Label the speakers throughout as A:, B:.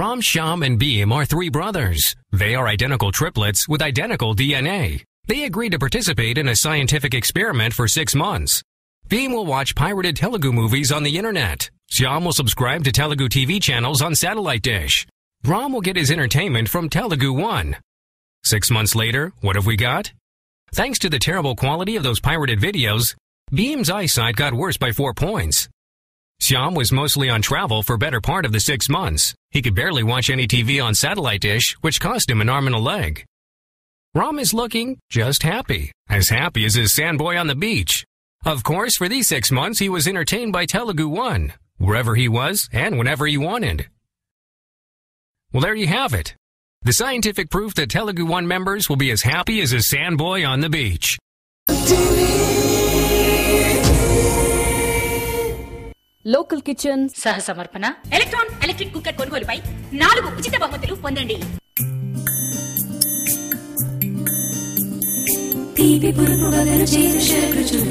A: Ram, Shyam, and Beam are three brothers. They are identical triplets with identical DNA. They agreed to participate in a scientific experiment for 6 months. Beam will watch pirated Telugu movies on the internet. Shyam will subscribe to Telugu TV channels on satellite dish. Ram will get his entertainment from Telugu One. 6 months later, what have we got? Thanks to the terrible quality of those pirated videos, Beam's eyesight got worse by 4 points. Shyam was mostly on travel for better part of the 6 months. He could barely watch any TV on satellite dish, which cost him an arm and a leg. Ram is looking just happy as his sandboy on the beach. Of course, for these 6 months, he was entertained by Telugu One, wherever he was and whenever he wanted. Well, there you have it. The scientific proof that Telugu One members will be as happy as a sandboy on the beach.
B: Local kitchen
C: సహ సమర్పణ electron electric cooker కొనుగోలుపై 4 ఉచిత బహుమతులు పొందండి.
D: తీపి పురుగు వగరు చేదు శరకృచులు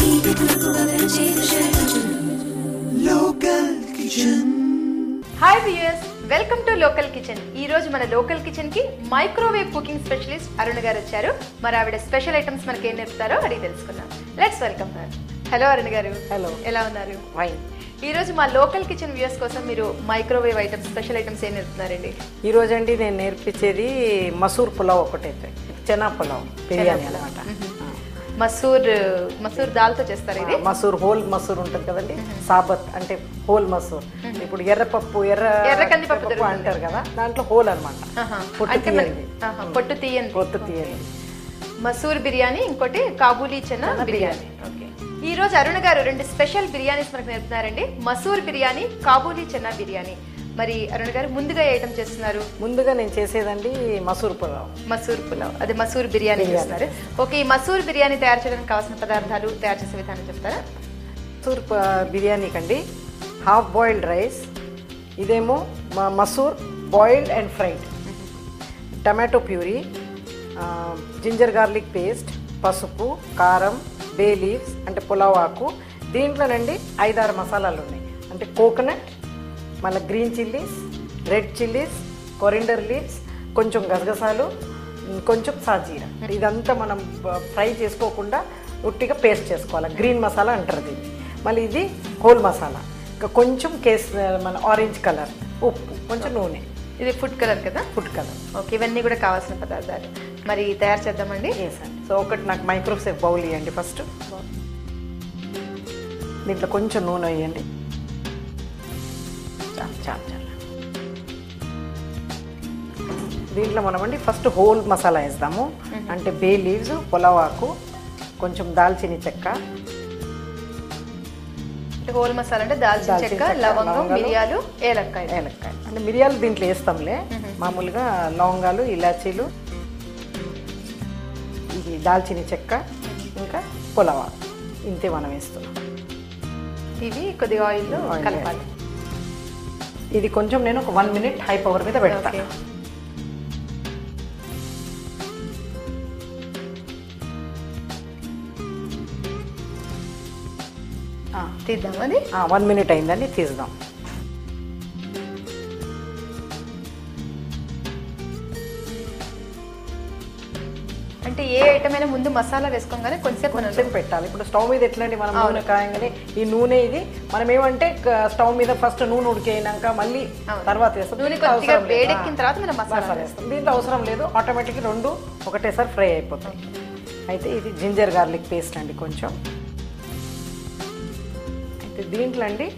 D: తీపి పురుగు వగరు చేదు శరకృచులు local kitchen.
E: Hi viewers, welcome to local kitchen. ఈ రోజు మన లోకల్ కిచెన్ కి మైక్రోవేవ్ కుకింగ్ స్పెషలిస్ట్ అరుణ్ గారు వచ్చారు. మరి ఆవిడ స్పెషల్ ఐటమ్స్ మనకి ఏం నేర్పుతారో అడిగి తెలుసుకుందాం. Let's welcome her. Hello Arun గారు.
F: హలో,
E: ఎలా ఉన్నారు?
F: ఫైన్.
E: ఈ రోజు మా లోకల్ కిచెన్ వ్యూయర్స్ కోసం మీరు మైక్రోవేవ్ ఐటమ్స్ స్పెషల్ ఐటమ్స్ ఏం నేర్పుతున్నారండి?
F: ఈ రోజు అండి నేను నేర్పించేది మసూర్ పులావ్ ఒకటైతే, చెనా పులావ్ బిర్యానీ అనమాట.
E: మసూర్ దాల్తో చేస్తారు ఇది.
F: మసూర్ హోల్ మసూర్ ఉంటుంది కదండి, సాబత్ అంటే హోల్ మసూర్. ఇప్పుడు ఎర్రపప్పు ఎర్ర కందిపప్పు అంటారు కదా, దాంట్లో హోల్ అనమాట.
E: పొట్టు తీయండి మసూర్ బిర్యానీ, ఇంకోటి కాబూలీ చెనా బిర్యానీ. ఈ రోజు అరుణ్ గారు 2 స్పెషల్ బిర్యానీస్ మనకు నేర్పుతున్నారండి. మసూర్ బిర్యానీ, కాబూలీ చెనా బిర్యానీ. మరి అరుణ్ గారు ముందుగా ఏ ఐటమ్ చేస్తున్నారు?
F: ముందుగా నేను చేసేదండి మసూర్ పులావ్. అదే
E: మసూర్ బిర్యానీ చేస్తున్నారు. ఓకే, ఈ మసూర్ బిర్యానీ తయారు చేయడానికి కావాల్సిన పదార్థాలు, తయారు చేసే విధానం చెప్తారా?
F: మసూర్ బిర్యానీకి అండి హాఫ్ బాయిల్డ్ రైస్, ఇదేమో masoor boiled and fried, tomato puree, ginger garlic paste, పసుపు, కారం, బే లీవ్స్ అంటే పులావ్ ఆకు. దీంట్లోనండి 5-6 మసాలాలు ఉన్నాయి. అంటే కోకోనట్, మళ్ళీ green chillies, red chillies, coriander leaves, కొంచెం గసగసాలు, కొంచెం సాజీరా. ఇదంతా మనం ఫ్రై చేసుకోకుండా ఉట్టిగా పేస్ట్ చేసుకోవాలి. గ్రీన్ మసాలా అంటారు దీన్ని. మళ్ళీ ఇది హోల్ మసాలా, ఇంకా కొంచెం మన ఆరెంజ్ కలర్, ఉప్పు, కొంచెం నూనె.
E: ఇది ఫుడ్ కలర్ కదా?
F: Food colour.
E: ఓకే, ఇవన్నీ కూడా కావాల్సిన పదార్థాలు. మరి తయారు చేద్దామండి.
F: సో ఒకటి నాకు మైక్రోసేవ్ బౌల్ ఇవ్వండి. ఫస్ట్ దీంట్లో కొంచెం నూనె వేయండి. చాలా దీంట్లో మనమండి ఫస్ట్ హోల్ మసాలా వేస్తాము. అంటే బే లీవ్స్, పులావ్ ఆకు, కొంచెం దాల్చిన చెక్క.
E: హోల్ మసాలా అంటే దాల్చిన చెక్క, లవంగం, మిరియాలు, ఏలక్కాయ.
F: అంటే మిరియాలు దీంట్లో వేస్తాంలే, మామూలుగా లవంగాలు, ఇలాచీలు, ఇది దాల్చిన చెక్క, ఇంకా పులావ్ ఆకు, ఇంతే మనం వేస్తున్నాం.
E: ఇవి కొద్దిగా ఆయిల్లో కలపాలి.
F: ఇది కొంచెం నేను ఒక 1 మినిట్ హై పవర్ మీద పెడతాను.
E: తీద్దాం. అది
F: 1 మినిట్ అయిందండి, తీద్దాం.
E: అంటే ఏ ఐటమ్ అయినా ముందు మసాలా వేసుకోగానే కొంచెం
F: పెట్టాలి. ఇప్పుడు స్టవ్ మీద ఎట్లండి, మనం నూనె కాయంగానే ఈ నూనె ఇది మనం ఏమంటే స్టవ్ మీద ఫస్ట్ నూనె ఉడికేనాక మళ్ళీ తర్వాత వేస్తాం.
E: వేడెక్కిన తర్వాత మనం మసాలా వేస్తాం.
F: దీంట్లో అవసరం లేదు, ఆటోమేటిక్గా 2 ఒకటేసారి ఫ్రై అయిపోతాయి. అయితే ఇది జింజర్ గార్లిక్ పేస్ట్ అండి కొంచెం. అయితే దీంట్లో అండి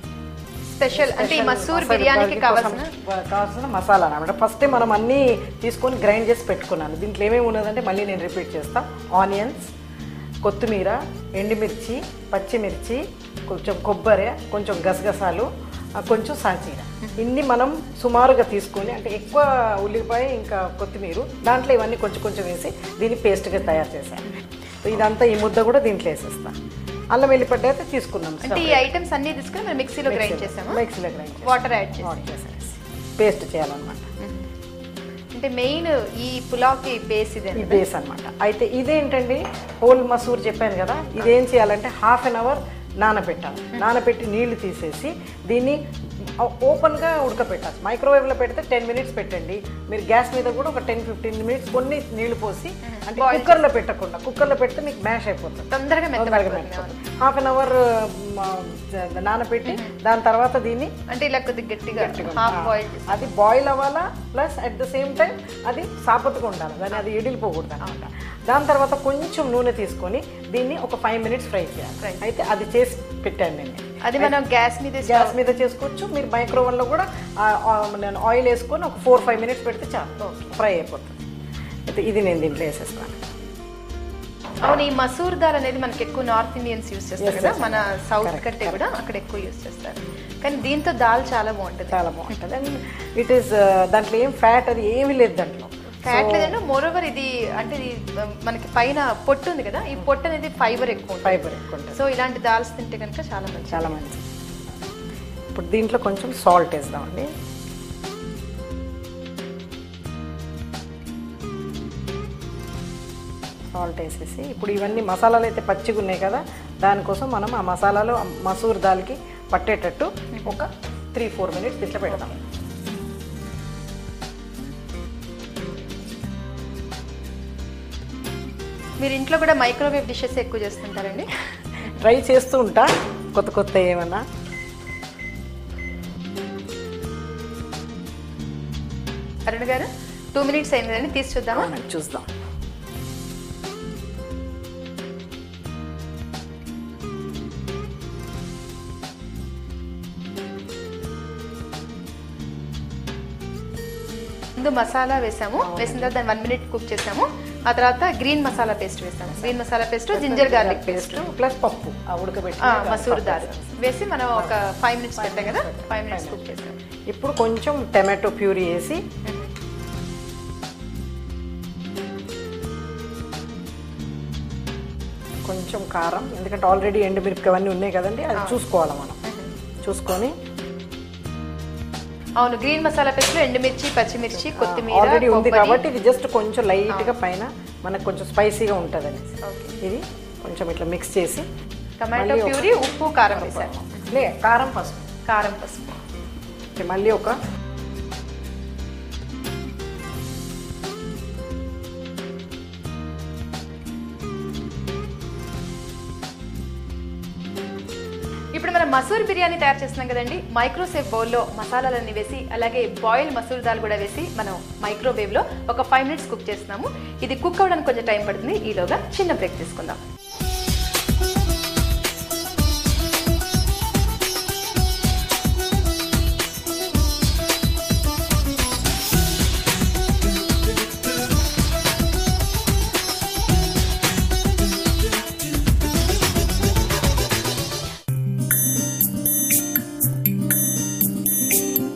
E: స్పెషల్ అంటే ఈ మసూర్ బిర్యానీకి కావాల్సిన
F: మసాలా అన్నమాట. ఫస్టే మనం అన్నీ తీసుకొని గ్రైండ్ చేసి పెట్టుకున్నాను. దీంట్లో ఏమేమి ఉన్నదంటే మళ్ళీ నేను రిపీట్ చేస్తాను. ఆనియన్స్, కొత్తిమీర, ఎండుమిర్చి, పచ్చిమిర్చి, కొంచెం కొబ్బరి, కొంచెం గసగసాలు, కొంచెం సాజీరా. ఇన్ని మనం సుమారుగా తీసుకొని, అంటే ఎక్కువ ఉల్లిపాయ ఇంకా కొత్తిమీర, దాంట్లో ఇవన్నీ కొంచెం కొంచెం వేసి దీన్ని పేస్ట్గా తయారు చేశాను. ఇదంతా ఈ ముద్ద కూడా దీంట్లో వేసేస్తాను. అల్లం వెల్లిపడ్డ అయితే తీసుకున్నాం.
E: అంటే ఈ ఐటమ్స్ అన్ని తీసుకుని మనం మిక్సీలో గ్రైండ్ చేసాము.
F: మిక్సీలో గ్రైండ్
E: వాటర్ యాడ్ చేసి
F: పేస్ట్ చేయాలన్నమాట.
E: అంటే మెయిన్ ఈ పులావ్కి బేస్ ఇది,
F: ఈ బేస్ అనమాట. అయితే ఇదేంటండి హోల్ మసూర్ చెప్పాను కదా, ఇదేం చేయాలంటే హాఫ్ అన్ అవర్ నానబెట్టాలి. నానబెట్టి నీళ్లు తీసేసి దీన్ని ఓపెన్గా ఉడకపెట్టాలి. మైక్రోవేవ్లో పెడితే 10 మినిట్స్ పెట్టండి. మీరు గ్యాస్ మీద కూడా ఒక 10-15 మినిట్స్ కొన్ని నీళ్లు పోసి, అంటే కుక్కర్లో పెట్టకుండా, కుక్కర్లో పెడితే మీకు మ్యాష్ అయిపోతుంది,
E: తొందరగా
F: హాఫ్ అన్ అవర్ నానబెట్టి దాని తర్వాత దీన్ని
E: అంటే ఇలా కొద్దిగా గట్టిగా హాఫ్ బాయిల్,
F: అది బాయిల్ అవ్వాలా, plus at the same time అది సాపత్తుగా ఉండాలి, దాన్ని అది ఎడిలిపోకూడదు అనమాట. దాని తర్వాత కొంచెం నూనె తీసుకొని దీన్ని ఒక 5 మినిట్స్ ఫ్రై చేయాలి. అయితే అది చేసి పెట్టాను నేను.
E: అది మనం గ్యాస్ మీద
F: చేసుకోవచ్చు. మీరు మైక్రోవెవ్లో కూడా నేను ఆయిల్ వేసుకొని ఒక 4-5 మినిట్స్ పెడితే చాలు, ఫ్రై అయిపోతుంది. అయితే ఇది నేను దీంట్లో వేసేస్తాను.
E: అవును, ఈ మసూర్ దాల్ అనేది మనకి ఎక్కువ నార్త్ ఇండియన్స్ యూస్ చేస్తారు కదా, మన సౌత్ కంటే కూడా అక్కడ ఎక్కువ యూస్ చేస్తారు. కానీ దీంతో దాల్ చాలా బాగుంటుంది.
F: అండ్ ఇట్ ఈస్ దాంట్లో ఏం ఫ్యాట్ అది ఏమీ లేదు దాంట్లో.
E: ఫ్యాట్ లేదంటే మోరోవర్ ఇది అంటే మనకి పైన పొట్టు ఉంది కదా, ఈ పొట్టు అనేది ఫైబర్ ఎక్కువ ఉంటుంది. సో ఇలాంటి దాల్స్ తింటే కనుక చాలా మంచి.
F: ఇప్పుడు దీంట్లో కొంచెం సాల్ట్ వేద్దామండి. సాల్ట్ వేసేసి ఇప్పుడు ఇవన్నీ మసాలాలు అయితే పచ్చిగా ఉన్నాయి కదా, దానికోసం మనం ఆ మసాలాలు మసూర్ దాల్కి పట్టేటట్టు ఒక 3-4 మినిట్స్ ఇట్లా పెడతాం.
E: మీరు ఇంట్లో కూడా మైక్రోవేవ్ డిషెస్ ఎక్కువ చేస్తుంటారండి?
F: ట్రై చేస్తూ ఉంటా కొత్త ఏమన్నా.
E: అరుణ్ గారు 2 మినిట్స్ అయింది కదండి, తీసి చూద్దామా?
F: చూద్దాం.
E: ముందు మసాలా వేసాము, వేసిన తర్వాత దాన్ని 1 మినిట్ కుక్ చేసాము. ఆ తర్వాత గ్రీన్ మసాలా పేస్ట్ వేసాము. Green masala paste, ginger garlic paste
F: plus పప్పు ఉడకబెట్టి
E: మసూర్ దాల్ వేసి మనం ఒక 5 మినిట్స్ పెట్టాం కదా, 5 మినిట్స్ కుక్ చేసాం.
F: ఇప్పుడు కొంచెం టమాటో ప్యూరీ వేసి కొంచెం కారం, ఎందుకంటే ఆల్రెడీ ఎండుమిరపకాయ అవన్నీ ఉన్నాయి కదండి, అది చూసుకోవాలి మనం. చూసుకొని
E: అవును, గ్రీన్ మసాలా పేస్ట్ లో ఎండుమిర్చి, పచ్చిమిర్చి, కొత్తిమీర
F: ఆల్రెడీ ఉంది కాబట్టి ఇది జస్ట్ కొంచెం లైట్ గా పైన మనకు కొంచెం స్పైసీగా ఉంటుంది అని ఇది కొంచెం ఇట్లా మిక్స్ చేసి
E: టమాటో ప్యూరీ, ఉప్పు, కారం వేసారు.
F: కారం పసుపు మళ్ళీ ఒక
E: ఇప్పుడు మనం మసూర్ బిర్యానీ తయారు చేస్తున్నాం కదండి, మైక్రోసేవ్ బౌల్లో మసాలాలన్నీ వేసి అలాగే బాయిల్ మసూర్ దాల్ కూడా వేసి మనం మైక్రోవేవ్ లో ఒక 5 మినిట్స్ కుక్ చేస్తున్నాము. ఇది కుక్ అవ్వడానికి కొంచెం టైం పడుతుంది. ఈలోగా చిన్న బ్రేక్ తీసుకుందాం.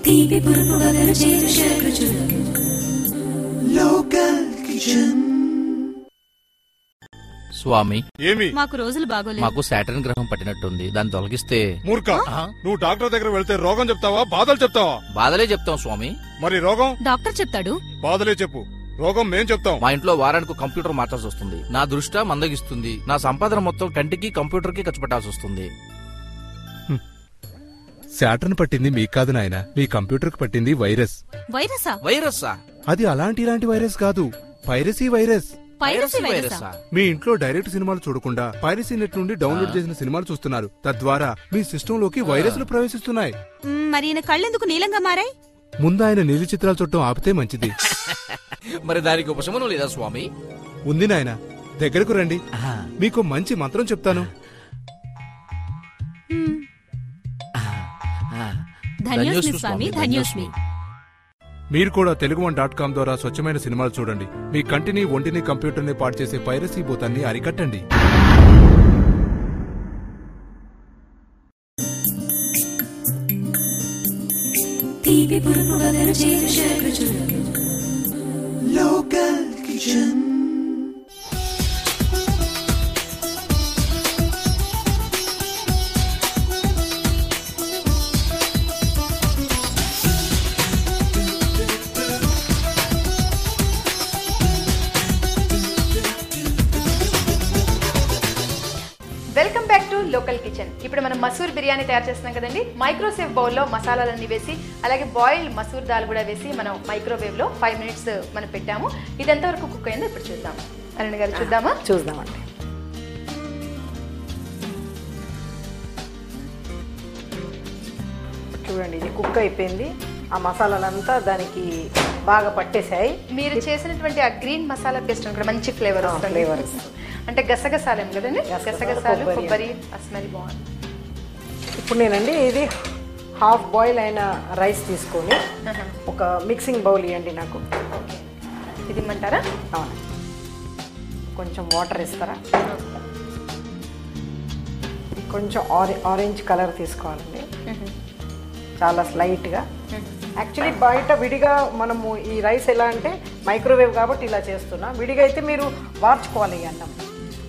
D: తీపి పురుపు వగరు చేదు షడ్రుచులు లోకల్ కిచెన్.
G: స్వామి,
H: ఏమి
B: మాకు రోజులు బాగోలేదు.
G: మాకు సాటర్న్ గ్రహం పట్టినట్టుంది, దాన్ని తొలగిస్తే.
H: మూర్ఖ, నువ్వు డాక్టర్ దగ్గర వెళ్తే రోగం చెప్తావా, బాధలు చెప్తావా?
G: బాధలే చెప్తాం స్వామి.
H: మరి రోగం
B: డాక్టర్ చెప్తాడు.
H: బాధలే చెప్పు, రోగం మేం చెప్తాం.
G: మా ఇంట్లో వారానికి కంప్యూటర్ మార్చాల్సి వస్తుంది. నా దృష్టి మందగిస్తుంది. నా సంపాదన మొత్తం కంటికి కంప్యూటర్ కి ఖర్చు పెట్టాల్సి వస్తుంది.
I: శాటర్న్ పట్టింది మీకు కాదు నాయన, మీ కంప్యూటర్ కు పట్టింది వైరస్.
G: వైరస్సా?
I: అది ఇలాంటి వైరస్ కాదు, పైరసీ వైరస్.
G: వైరస్సా?
I: మీ ఇంట్లో డైరెక్ట్ సినిమాలు చూడకుండా పైరసీ నెట్ నుండి డౌన్లోడ్ చేసిన సినిమాలు చూస్తున్నారు. తద్వారా మీ సిస్టమ్ లోకి వైరస్లు ప్రవేశిస్తున్నాయి.
B: మరి ఈయన కళ్ళెందుకు నీలంగా మారాయి?
I: ముందు ఆయన నీలి చిత్రాలు చూడటం ఆపితే మంచిది.
G: మరి దానికి ఉపశమనం లేదా స్వామి?
I: ఉంది నాయన, దగ్గరకు రండి, మీకు మంచి మంత్రం చెప్తాను.
B: ధన్యోస్మి స్వామి, ధన్యోస్మి.
I: మీరు కూడా తెలుగు1.com ద్వారా స్వచ్ఛమైన సినిమాలు చూడండి. మీ కంటిని, ఒంటిని, కంప్యూటర్ని పాడు చేసే పైరసీ భూతాన్ని అరికట్టండి.
D: తీపి పురుపు వగరు చేదు షడ్రుచులు local kitchen.
E: Welcome back to local kitchen. ఇప్పుడు మనం మసూర్ బిర్యానీ తయారు చేస్తున్నాం కదండి. మైక్రోసేవ్ బౌల్లో మసాలాలన్నీ వేసి అలాగే బాయిల్డ్ మసూర్ దాల్ కూడా వేసి మనం మైక్రోవేవ్ లో 5 minutes మనం పెట్టాము. ఇది ఎంతవరకు కుక్ అయిందో ఇప్పుడు చూద్దాం. అరుణ గారు చూద్దామా?
F: చూద్దామండి. చూడండి, ఇది కుక్ అయిపోయింది. ఆ మసాలాలంతా దానికి బాగా పట్టేసాయి.
E: మీరు చేసినటువంటి ఆ గ్రీన్ మసాలా పేస్ట్ కూడా మంచి ఫ్లేవర్ వస్తుంది. అంటే గసగసాలేం కదండి, గసగసాలు కొబ్బరి స్మెల్ బాగుంది.
F: ఇప్పుడు నేనండి ఇది హాఫ్ బాయిల్ అయిన రైస్ తీసుకొని ఒక మిక్సింగ్ బౌల్ ఇవ్వండి నాకు.
E: ఇది ఇమ్మంటారా?
F: అవును. కొంచెం వాటర్ ఇస్తారా? కొంచెం ఆరెంజ్ కలర్ తీసుకోవాలండి, చాలా స్లైట్గా. యాక్చువల్లీ బయట విడిగా మనము ఈ రైస్ ఎలా అంటే మైక్రోవేవ్ కాబట్టి ఇలా చేస్తున్నా. విడిగా అయితే మీరు వార్చుకోవాలి ఈ అన్నం.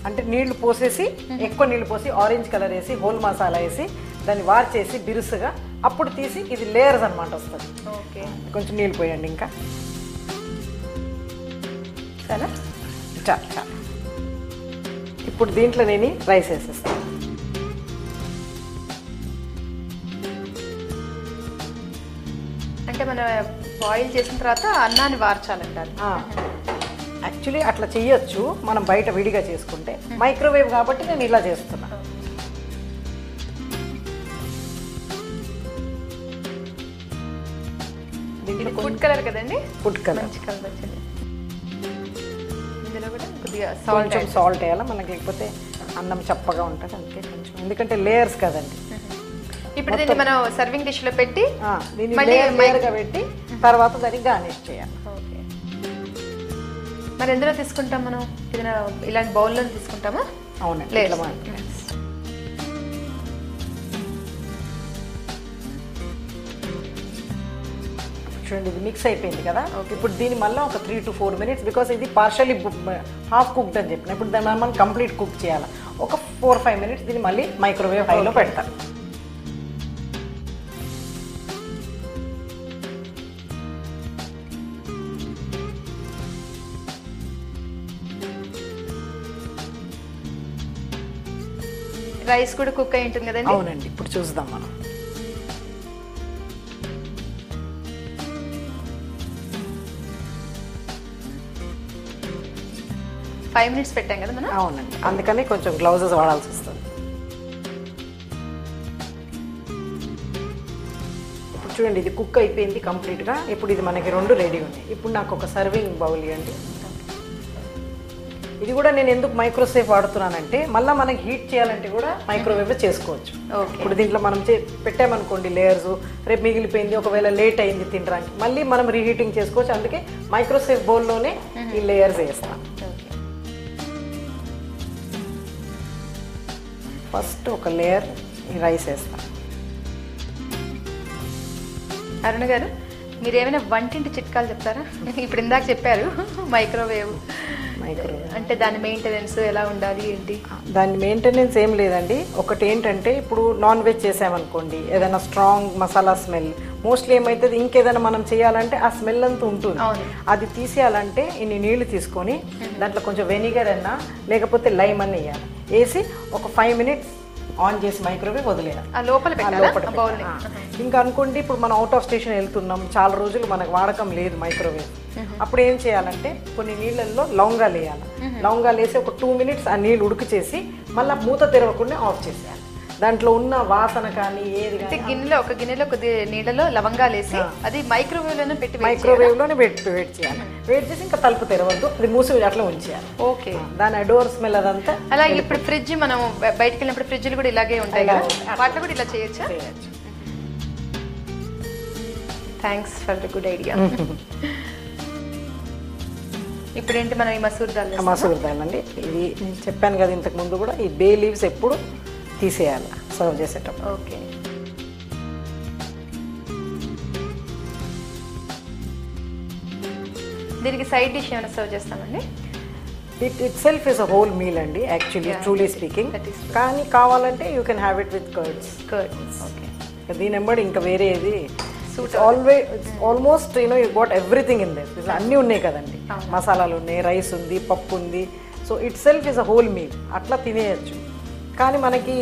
F: అంటే నీళ్లు పోసేసి, ఎక్కువ నీళ్లు పోసి ఆరెంజ్ కలర్ వేసి హోల్ మసాలా వేసి దాన్ని వార్చేసి బిరుసుగా అప్పుడు తీసి ఇది లేయర్స్ అనమాట వస్తుంది.
E: ఓకే,
F: కొంచెం నీళ్ళు పోయండి ఇంకా.
E: చాలా
F: చాలా. ఇప్పుడు దీంట్లో నేను రైస్ వేసేస్తాను.
E: అంటే మనం బాయిల్ చేసిన తర్వాత అన్నాన్ని వార్చాలంటారు.
F: యాక్చువల్లీ అట్లా చెయ్యొచ్చు మనం బయట విడిగా చేసుకుంటే. మైక్రోవేవ్ కాబట్టి నేను ఇలా చేస్తున్నా.
E: దీంట్లో ఫుడ్ కలర్ కదండి,
F: ఫుడ్ కలర్
E: మంచి కలర్ వచ్చింది. ఇందులో కూడా కొద్దిగా
F: కొంచెం సాల్ట్ వేయాలి మనకి, లేకపోతే అన్నం చప్పగా ఉంటుంది. అందుకే కొంచెం, ఎందుకంటే లేయర్స్ కదండి.
E: ఇప్పుడు దీన్ని మనం సర్వింగ్ డిష్ లో పెట్టి
F: లేయర్గా పెట్టి తర్వాత దాన్ని గార్నిష్ చేయాలి.
E: ఓకే, మరి ఎందులో తీసుకుంటాం మనం? ఏదైనా ఇలాంటి బౌల్లో తీసుకుంటామా?
F: అవునండి. చూడండి, ఇది మిక్స్ అయిపోయింది కదా. ఇప్పుడు దీని మళ్ళీ ఒక 3 to 4 minutes, బికాస్ ఇది పార్షల్లీ హాఫ్ కుక్డ్ అని చెప్పిన. ఇప్పుడు దాన్ని మనం కంప్లీట్ కుక్ చేయాలి. ఒక 4-5 minutes దీన్ని మళ్ళీ మైక్రోవేవ్ హైలో పెడతాం.
E: రైస్ కూడా కుక్ అయి ఉంటుంది కదండి.
F: అవునండి, ఇప్పుడు చూద్దాం మనం.
E: ఫైవ్ మినిట్స్ పెట్టాం కదా మనం.
F: అవునండి, అందుకని కొంచెం గ్లౌజెస్ వాడాల్సి వస్తుంది. ఇప్పుడు చూడండి, ఇది కుక్ అయిపోయింది కంప్లీట్గా. ఇప్పుడు ఇది మనకి 2 రెడీ ఉన్నాయి. ఇప్పుడు నాకు ఒక సర్వింగ్ బౌల్ ఇవ్వండి. ఇది కూడా నేను ఎందుకు మైక్రోసేవ్ వాడుతున్నానంటే మళ్ళీ మనకి హీట్ చేయాలంటే కూడా మైక్రోవేవ్ చేసుకోవచ్చు. ఇప్పుడు దీంట్లో మనం పెట్టామనుకోండి లేయర్స్, రేపు మిగిలిపోయింది, ఒకవేళ లేట్ అయింది తినడానికి, మళ్ళీ మనం రీహీటింగ్ చేసుకోవచ్చు. అందుకే మైక్రోసేవ్ బౌల్లోనే ఈ లేయర్స్ వేస్తాం. ఫస్ట్ ఒక లేయర్ ఈ రైస్ వేస్తాం.
E: అరుణ గారు, మీరు ఏమైనా వంటింటి చిట్కాలు చెప్తారా? ఇప్పుడు ఇందాక చెప్పారు మైక్రోవేవ్ అంటే దాని మెయింటెనెన్స్ ఎలా ఉండాలి ఏంటి?
F: దాని మెయింటెనెన్స్ ఏం లేదండి. ఒకటి ఏంటంటే ఇప్పుడు నాన్ వెజ్ చేసామనుకోండి, ఏదైనా స్ట్రాంగ్ మసాలా స్మెల్ మోస్ట్లీ ఏమవుతుంది, ఇంకేదైనా మనం చేయాలంటే ఆ స్మెల్ అంతా ఉంటుంది. అది తీసేయాలంటే ఇన్ని నీళ్లు తీసుకొని దాంట్లో కొంచెం వెనిగర్ అన్నా లేకపోతే లైమ్ అన్న వేయాలి. వేసి ఒక 5 minutes ఆన్ చేసి మైక్రోవేవ్ వదిలేయాలి.
E: లోపల
F: ఇంకా అనుకోండి ఇప్పుడు మనం అవుట్ ఆఫ్ స్టేషన్ వెళ్తున్నాం, చాలా రోజులు మనకు వాడకం లేదు మైక్రోవేవ్, అప్పుడు ఏం చేయాలంటే కొన్ని నీళ్ళల్లో లవంగాలు వేయాలి. లవంగాలు వేసి ఒక 2 minutes ఆ నీళ్ళు ఉడికి చేసి మళ్ళీ మూత తెరవకుండా ఆఫ్ చేసేయాలి. దాంట్లో ఉన్న వాసన కానీ ఏది
E: ఒక గిన్నెలో కొద్ది నీళ్ళలో లవంగాలు వేసి అది మైక్రోవేవ్ లోనే పెట్టి
F: వెయిట్ చేయాలి. వెయిట్ చేసి ఇంకా తలుపు తెరవద్దు, అది మూసి అట్లా ఉంచేయాలి.
E: ఓకే,
F: దాని డోర్ స్మెల్ అదంతా.
E: అలాగే ఇప్పుడు ఫ్రిడ్జ్ మనం బయటకు వెళ్ళినప్పుడు ఫ్రిడ్జ్లు కూడా ఇలాగే ఉంటాయి కదా, వాటిలో కూడా ఇలా చేయొచ్చా? Thanks for the good idea. ఇప్పుడు ఏంటి మనం ఈ మసూర్ దాల్
F: అండి. ఇది నేను చెప్పాను కదా ఇంతకు ముందు కూడా, ఈ బే లీవ్స్ ఎప్పుడు తీసేయాలి సర్వ్ చేసేటప్పుడు.
E: ఓకే, దీనికి సైడ్ డిష్ ఏమైనా సర్వ్ చేస్తామండి?
F: It self is a whole meal అండి యాక్చువల్లీ, ట్రూలీ స్పీకింగ్. కానీ కావాలంటే you can have it with curds.
E: Okay,
F: దీని నెంబర్ ఇంకా వేరే ఏది almost you got everything in there. అన్నీ ఉన్నాయి కదండి, మసాలాలు ఉన్నాయి, రైస్ ఉంది, పప్పు ఉంది. So it self is a whole meal, అట్లా తినేయచ్చు. కానీ మనకి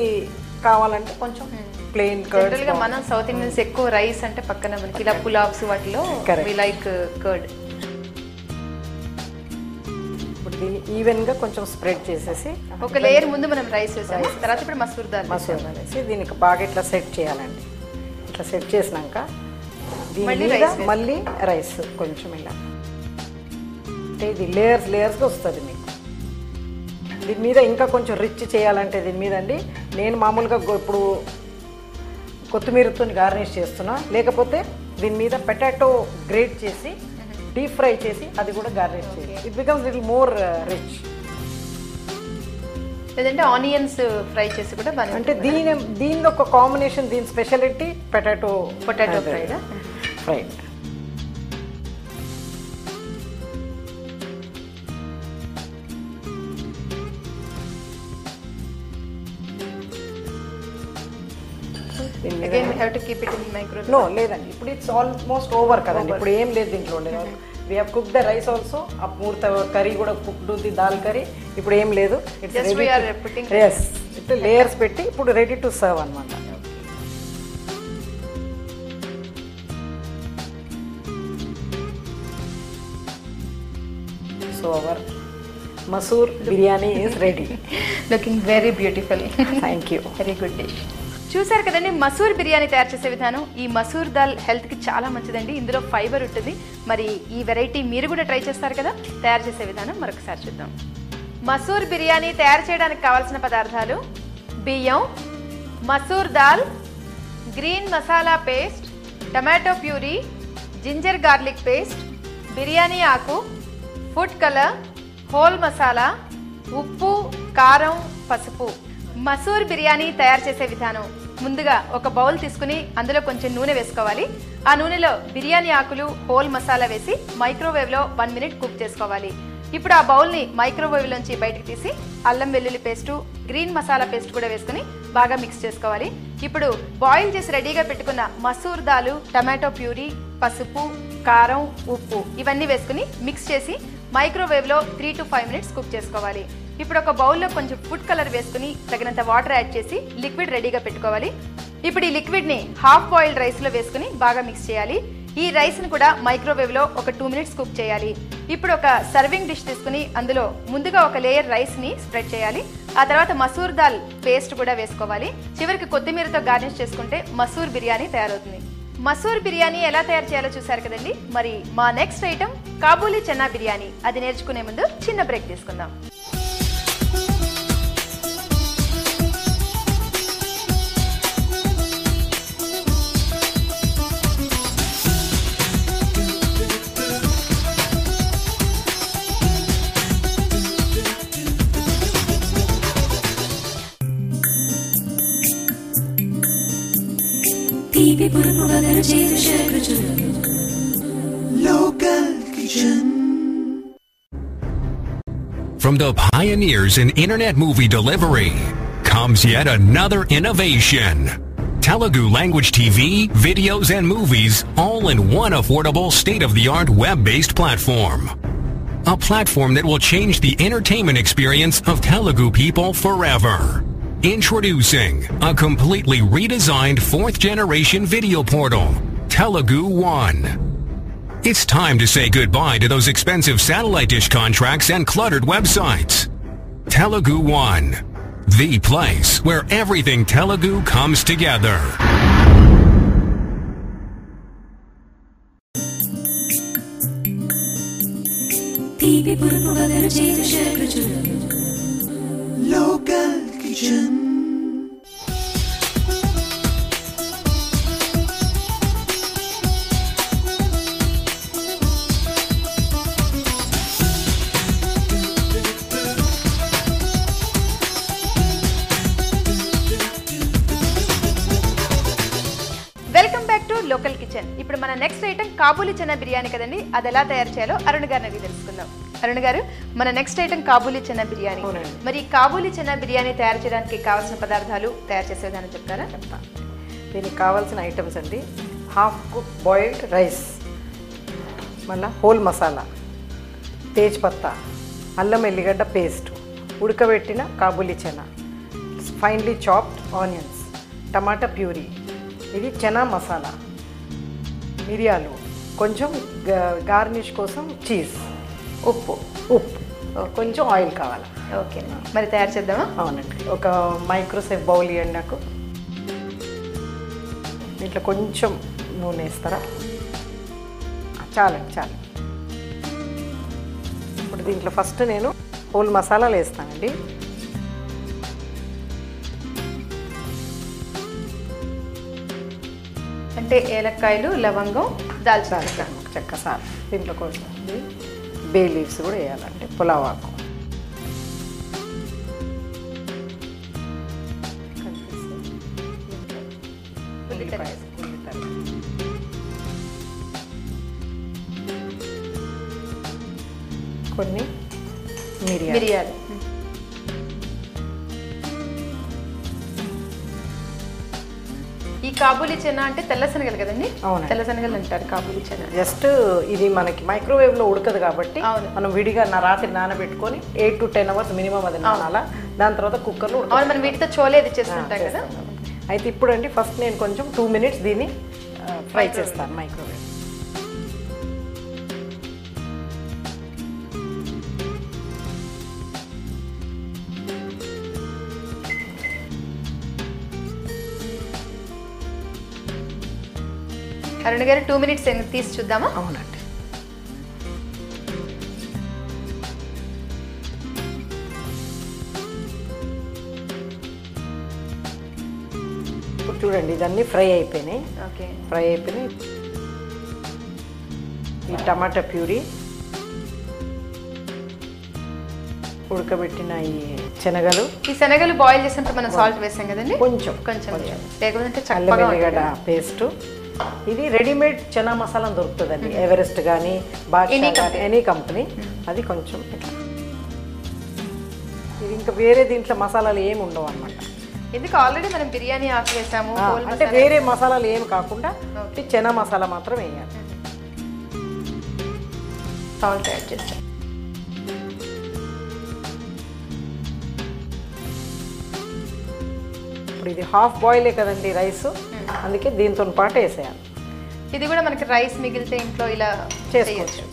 F: కావాలంటే కొంచెం ప్లెయిన్ కర్డ్.
E: జనరల్ గా మనం సౌత్ ఇండియన్స్ ఎక్కువ రైస్ అంటే పక్కన మనకి ఇలా పులావ్స్ వాటిలో వి లైక్ కర్డ్.
F: ఇప్పుడు దీన్ని ఈవెన్ గా కొంచెం స్ప్రెడ్ చేసేసి
E: ఒక లేయర్ ముందు మనం రైస్ వేసాము, తర్వాత ఇప్పుడు మసూర్ దాల్
F: వేసి దీనికి బాగా ఇట్లా సెట్ చేయాలండి. ఇట్లా సెట్ చేసినాక దీని మీద మళ్ళీ రైస్ కొంచెం ఇలా అంటే ఇది లేయర్స్గా వస్తుంది మీకు. దీని మీద ఇంకా కొంచెం రిచ్ చేయాలంటే దీని మీద అండి నేను మామూలుగా ఇప్పుడు కొత్తిమీరతో గార్నిష్ చేస్తున్నా, లేకపోతే దీని మీద పొటాటో గ్రేట్ చేసి డీప్ ఫ్రై చేసి అది కూడా గార్నిష్ చేసి it becomes little more rich.
E: లేదంటే ఆనియన్స్ ఫ్రై చేసి కూడా బాగా
F: అంటే దీని ఒక కాంబినేషన్, దీని స్పెషాలిటీ పొటాటో ఫ్రై. నో లేదండి, ఇప్పుడు ఇట్స్ ఆల్మోస్ట్ ఓవర్ కదండి, ఇప్పుడు ఏం లేదు దీంట్లో. We have cook the rice also, ఆ పూర్తి కర్రీ కూడా కుక్డ్ ఉంది, దాల్ కర్రీ. ఇప్పుడు ఏం లేదు, ఇట్స్ లేయర్స్ పెట్టి ఇప్పుడు రెడీ టు సర్వ్ అనమాట. So our masoor biryani is ready.
E: Looking very beautiful.
F: Thank you.
E: Very good dish. చూసారు కదండి మసూర్ బిర్యానీ తయారు చేసే విధానం. ఈ మసూర్ దాల్ హెల్త్కి చాలా మంచిదండి, ఇందులో ఫైబర్ ఉంటుంది. మరి ఈ వెరైటీ మీరు కూడా ట్రై చేస్తారు కదా, తయారు చేసే విధానం మరొకసారి చూద్దాం. మసూర్ బిర్యానీ తయారు చేయడానికి కావాల్సిన పదార్థాలు: బియ్యం, మసూర్ దాల్, green masala paste, tomato puree, ginger garlic paste, biryani ఆకు, ఫుడ్ కలర్, హోల్ మసాలా, ఉప్పు, కారం, పసుపు. మసూర్ బిర్యానీ తయారు చేసే విధానం: ముందుగా ఒక బౌల్ తీసుకుని అందులో కొంచెం నూనె వేసుకోవాలి. ఆ నూనెలో బిర్యానీ ఆకులు, హోల్ మసాలా వేసి మైక్రోవేవ్లో 1 మినిట్ కుక్ చేసుకోవాలి. ఇప్పుడు ఆ బౌల్ని మైక్రోవేవ్ లోంచి బయటకు తీసి అల్లం వెల్లుల్లి పేస్టు, గ్రీన్ మసాలా పేస్ట్ కూడా వేసుకుని బాగా మిక్స్ చేసుకోవాలి. ఇప్పుడు బాయిల్ చేసి రెడీగా పెట్టుకున్న మసూర్ దాలు, టమాటో ప్యూరీ, పసుపు, కారం, ఉప్పు ఇవన్నీ వేసుకుని మిక్స్ చేసి మైక్రోవేవ్లో 3 to 5 మినిట్స్ కుక్ చేసుకోవాలి. ఇప్పుడు ఒక బౌల్లో కొంచెం ఫుడ్ కలర్ వేసుకుని తగినంత వాటర్ యాడ్ చేసి లిక్విడ్ రెడీగా పెట్టుకోవాలి. ఇప్పుడు ఈ లిక్విడ్ని హాఫ్ బాయిల్డ్ రైస్లో వేసుకుని బాగా మిక్స్ చేయాలి. ఈ రైస్ని కూడా మైక్రోవేవ్లో ఒక 2 మినిట్స్ కుక్ చేయాలి. ఇప్పుడు ఒక సర్వింగ్ డిష్ తీసుకుని అందులో ముందుగా ఒక లేయర్ రైస్ని స్ప్రెడ్ చేయాలి. ఆ తర్వాత మసూర్ దాల్ పేస్ట్ కూడా వేసుకోవాలి. చివరికి కొత్తిమీరతో గార్నిష్ చేసుకుంటే మసూర్ బిర్యానీ తయారవుతుంది. మసూర్ బిర్యానీ ఎలా తయారు చేయాలో చూసారు కదండి. మరి మా నెక్స్ట్ ఐటమ్ కాబూలీ చన్నా బిర్యానీ. అది నేర్చుకునే ముందు చిన్న బ్రేక్ తీసుకుందాం.
D: Local Kitchen.
A: From the pioneers in internet movie delivery comes yet another innovation. Telugu language TV, videos, and movies all in one affordable, state-of-the-art web-based platform. A platform that will change the entertainment experience of Telugu people forever. Introducing a completely redesigned 4th-generation video portal, Telugu One. It's time to say goodbye to those expensive satellite dish contracts and cluttered websites. Telugu One, the place where everything Telugu comes together.
D: Local Kitchen.
E: Welcome back to local kitchen. ఇప్పుడు మన next item Kabuli chana biryani కదండి. అది ఎలా తయారు చేయాలో అరుణ్ గారిని అడిగి తెలుసుకుందాం. అరుణ్ గారు, మన నెక్స్ట్ ఐటమ్ కాబూలీ చన్నా బిర్యానీ. మరి కాబూలీ చన్నా బిర్యానీ తయారు చేయడానికి కావాల్సిన పదార్థాలు, తయారు చేసే విధానం చెప్తారా?
F: చెప్తా. దీనికి కావాల్సిన ఐటమ్స్ అండి: హాఫ్ కుక్ బాయిల్డ్ రైస్, మళ్ళీ హోల్ మసాలా, తేజ్ పత్తా, అల్లం ఎల్లిగడ్డ పేస్ట్, ఉడకబెట్టిన kabuli chana, finely chopped onions, tomato puree, ఇది చనా మసాలా, మిరియాలు, కొంచెం గార్నిష్ కోసం చీజ్, ఉప్పు, కొంచెం ఆయిల్ కావాలి.
E: ఓకే, మరి తయారు చేద్దామా?
F: అవునండి. ఒక మైక్రోసేఫ్ బౌల్ ఇవ్వండి నాకు. దీంట్లో కొంచెం నూనె వేస్తారా? చాలండి, చాలు. ఇప్పుడు దీంట్లో ఫస్ట్ నేను హోల్ మసాలాలు వేస్తానండి.
E: అంటే ఏలక్కాయలు, లవంగం, దాల్చిన
F: చెక్క సార్. దీంట్లో కొంచెం బే లీవ్స్ కూడా వేయాలంటే పులావ్ ఆకు. కొన్ని మిరియాలు.
E: ఈ కాబూలీ చెనా అంటే తెల్ల శనగలు కదండి?
F: అవును,
E: తెల్ల శనగలు అంటారు కాబూలీ చెనా.
F: జస్ట్ ఇది మనకి మైక్రోవేవ్ లో ఉడకదు కాబట్టి మనం విడిగా రాత్రి నానబెట్టుకొని 8 to 10 hours మినిమం అది నానాలా. దాని తర్వాత కుక్కర్లో
E: అవును, మనం వీటితో చోలేది చేస్తుంటాం కదా.
F: అయితే ఇప్పుడు అండి ఫస్ట్ నేను కొంచెం 2 minutes దీన్ని ఫ్రై చేస్తాను మైక్రోవేవ్.
E: అరుణ్ గారు 2 minutes తీసి చూద్దామా?
F: అవునండి. ఇప్పుడు చూడండి ఇదన్నీ ఫ్రై అయిపోయినాయి.
E: ఓకే,
F: ఫ్రై అయిపోయినాయి. ఈ టమాటా ప్యూరీ, ఉడకబెట్టిన ఈ శనగలు.
E: ఈ శనగలు బాయిల్ చేసినప్పుడు మనం సాల్ట్ వేసాం కదండి?
F: కొంచెం
E: లేకపోతే
F: అల్లం వెల్లిగడ్డ పేస్ట్. ఇది రెడీమేడ్ చనా మసాలా దొరుకుతుందండి, ఎవరెస్ట్ కానీ ఎనీ కంపెనీ. అది కొంచెం ఇది ఇంకా వేరే దీంట్లో మసాలాలు ఏమి ఉండవు అన్నమాట.
E: ఎందుకు ఆల్రెడీ మనం బిర్యానీ ఆకు వేసాము,
F: అంటే వేరే మసాలాలు ఏమి కాకుండా చనా మసాలా మాత్రం వేయాలి.
E: సాల్ట్ యాడ్ చేస్తాం.
F: ఇప్పుడు ఇది హాఫ్ బాయిలే కదండి రైస్, అందుకే దీంతో పాటు వేసేయాలి.
E: ఇది కూడా మనకి రైస్ మిగిలితే ఇంట్లో ఇలా
F: చేసుకోవచ్చు.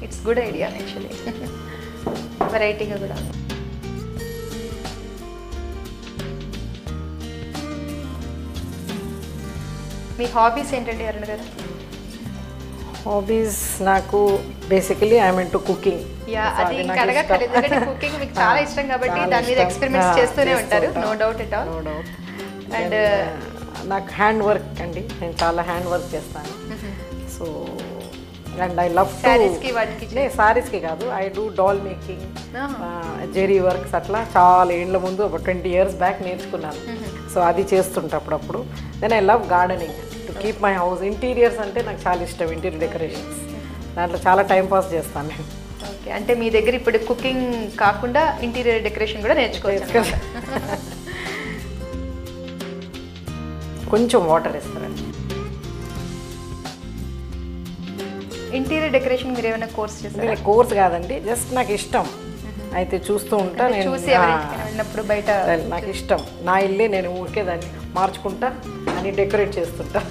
E: It's good idea actually. వెరైటీగా కూడా. మీ హాబీస్ ఏంటండి అరుణ్ గారు?
F: హాబీస్ నాకు basically I mean to cooking.
E: అది ఇంకా అడగక్కర్లేదు, ఎందుకంటే కుకింగ్ మీకు చాలా ఇష్టం కాబట్టి దాని మీద ఎక్స్పెరిమెంట్స్ చేస్తూనే ఉంటారు. No doubt at all. And
F: నాకు హ్యాండ్ వర్క్ అండి, నేను చాలా హ్యాండ్ వర్క్ చేస్తాను. సో అండ్ ఐ లవ్ సారీస్కి కాదు, I do doll making, zari works, అట్లా చాలా ఏళ్ళ ముందు ఒక 20 years బ్యాక్ నేర్చుకున్నాను. సో అది చేస్తుంటా అప్పుడప్పుడు. Then I love gardening to keep my house. Interiors అంటే నాకు చాలా ఇష్టం, ఇంటీరియర్ డెకరేషన్స్. దాంట్లో చాలా టైం పాస్ చేస్తాను నేను.
E: ఓకే, అంటే మీ దగ్గర ఇప్పుడు కుకింగ్ కాకుండా ఇంటీరియర్ డెకరేషన్ కూడా నేర్చుకోవచ్చు.
F: కొంచెం వాటర్ వేస్తారండి.
E: ఇంటీరియర్ డెకరేషన్ మీరు ఏమైనా కోర్స్ చేస్తారా?
F: కోర్స్ కాదండి, జస్ట్ నాకు ఇష్టం. అయితే చూస్తూ ఉంటా నేను,
E: వెళ్ళినప్పుడు బయట
F: నాకు ఇష్టం. నా ఇల్లే, నేను ఊరికే దాన్ని మార్చుకుంటా అని డెకరేట్ చేస్తుంటా.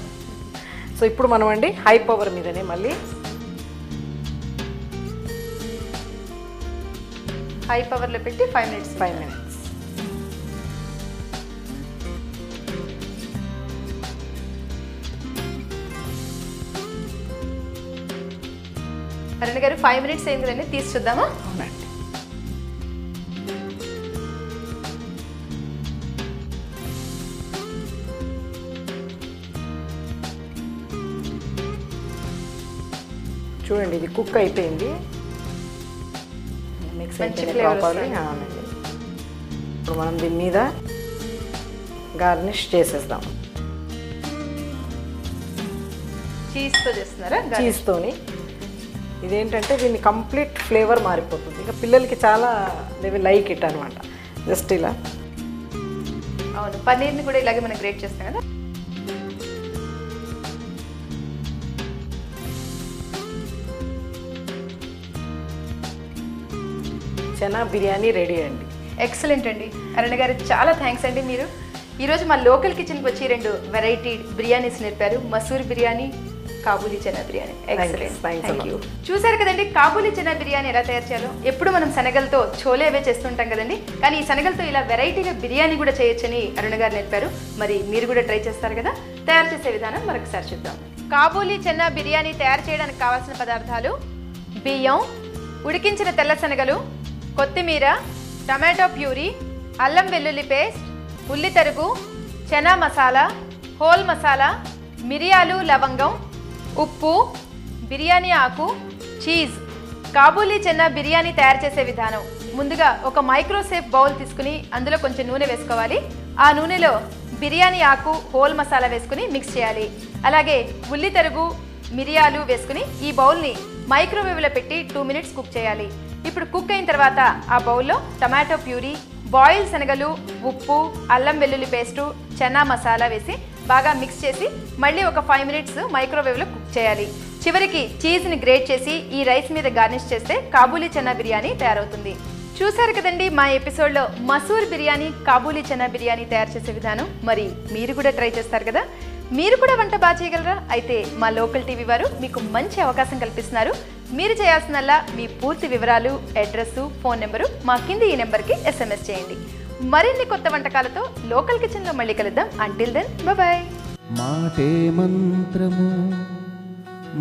F: సో ఇప్పుడు మనం అండి హై పవర్ మీదనే మళ్ళీ
E: హై పవర్లో పెట్టి 5 minutes. అరుణ్ గారు 5 minutes అయింది కదండి, తీసి చూద్దామా?
F: అవునండి. చూడండి ఇది కుక్ అయిపోయింది, మిక్స్ అయిపోయింది ప్రాపర్లీ. అవునండి. ఇప్పుడు మనం దీని మీద గార్నిష్ చేసేద్దాం.
E: చీజ్తో చేస్తున్నారా?
F: చీజ్తోని. ఇదేంటంటే దీన్ని కంప్లీట్ ఫ్లేవర్ మారిపోతుంది. ఇంకా పిల్లలకి చాలా దే విల్ లైక్ ఇట్ అనమాట. జస్ట్ ఇలా.
E: అవును, పన్నీర్ని కూడా ఇలాగే మనం గ్రేట్ చేస్తాం కదా.
F: చనా బిర్యానీ రెడీ అండి.
E: ఎక్సలెంట్ అండి. అరుణ గారు చాలా థ్యాంక్స్ అండి. మీరు ఈరోజు మా లోకల్ కిచెన్కి వచ్చి 2 వెరైటీ బిర్యానీస్ నేర్పారు. Masoor biryani, Kabuli chana biryani. Excellent, thank you. చూసారు కదండి కాబూలీ చనా బిర్యానీ ఎలా తయారు చేయాలో. ఎప్పుడు మనం శనగలతో చోలే అవే చేస్తుంటాం కదండి, కానీ ఈ శనగలతో ఇలా వెరైటీగా బిర్యానీ కూడా చేయొచ్చని అరుణ గారు నేర్పారు. మరి మీరు కూడా ట్రై చేస్తారు కదా. తయారు చేసే విధానం మరొకసారి చూద్దాం. కాబూలీ చనా బిర్యానీ తయారు చేయడానికి కావాల్సిన పదార్థాలు: బియ్యం, ఉడికించిన తెల్ల శనగలు, కొత్తిమీర, టమాటో ప్యూరీ, అల్లం వెల్లుల్లి పేస్ట్, ఉల్లి తరుగు, చనా మసాలా, హోల్ మసాలా, మిరియాలు, లవంగం, ఉప్పు, బిర్యానీ ఆకు, చీజ్. కాబూలీ చనా బిర్యానీ తయారు చేసే విధానం: ముందుగా ఒక మైక్రోసేఫ్ బౌల్ తీసుకుని అందులో కొంచెం నూనె వేసుకోవాలి. ఆ నూనెలో బిర్యానీ ఆకు, హోల్ మసాలా వేసుకుని మిక్స్ చేయాలి. అలాగే ఉల్లి తరుగు, మిరియాలు వేసుకుని ఈ బౌల్ని మైక్రోవేవ్లో పెట్టి 2 మినిట్స్ కుక్ చేయాలి. ఇప్పుడు కుక్ అయిన తర్వాత ఆ బౌల్లో టమాటో ప్యూరీ, బాయిల్ శనగలు, ఉప్పు, అల్లం వెల్లుల్లి పేస్టు, చనా మసాలా వేసి బాగా మిక్స్ చేసి మళ్ళీ ఒక 5 మినిట్స్ మైక్రోవేవ్లో కుక్ చేయాలి. చివరికి చీజ్ని గ్రేట్ చేసి ఈ రైస్ మీద గార్నిష్ చేస్తే కాబూలీ చనా బిర్యానీ తయారవుతుంది. చూసారు కదండి మా ఎపిసోడ్లో మసూర్ బిర్యానీ, కాబూలీ చనా బిర్యానీ తయారు చేసే విధానం. మరి మీరు కూడా ట్రై చేస్తారు కదా. మీరు కూడా వంట బాగా చేయగలరా? అయితే మా లోకల్ టీవీ వారు మీకు మంచి అవకాశం కల్పిస్తున్నారు. మీరు చేయాల్సిందల్లా మీ పూర్తి వివరాలు, అడ్రస్, ఫోన్ నెంబరు మా కింది ఈ నెంబర్కి SMS చేయండి. మరిన్ని కొత్త వంటకాలతో లోకల్ కిచెన్లో మళ్ళీ కలుద్దాం. Until then bye.
J: మాటే మంత్రము,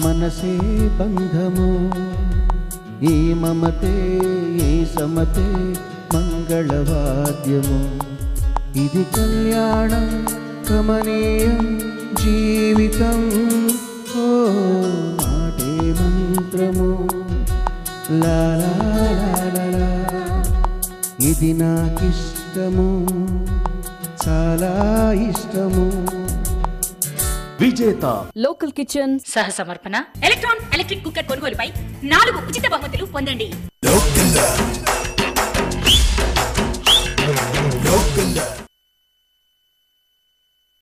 J: మనసే బంధము, ఈ మమతే ఈ సమతే మంగళవాద్యము, ఇది కళ్యాణం కమనీయం జీవితం. ఓ మాటే మంత్రము, లా లా లా లా, ఇది నాకిష్టము, చాలా ఇష్టము.
K: విజేత
B: లోకల్ కిచెన్
C: సహ సమర్పణ ఎలక్ట్రాన్ ఎలక్ట్రిక్ కుక్కర్ కొనుగోలుపై 4 ఉచిత బహుమతులు పొందండి.
K: లోకల్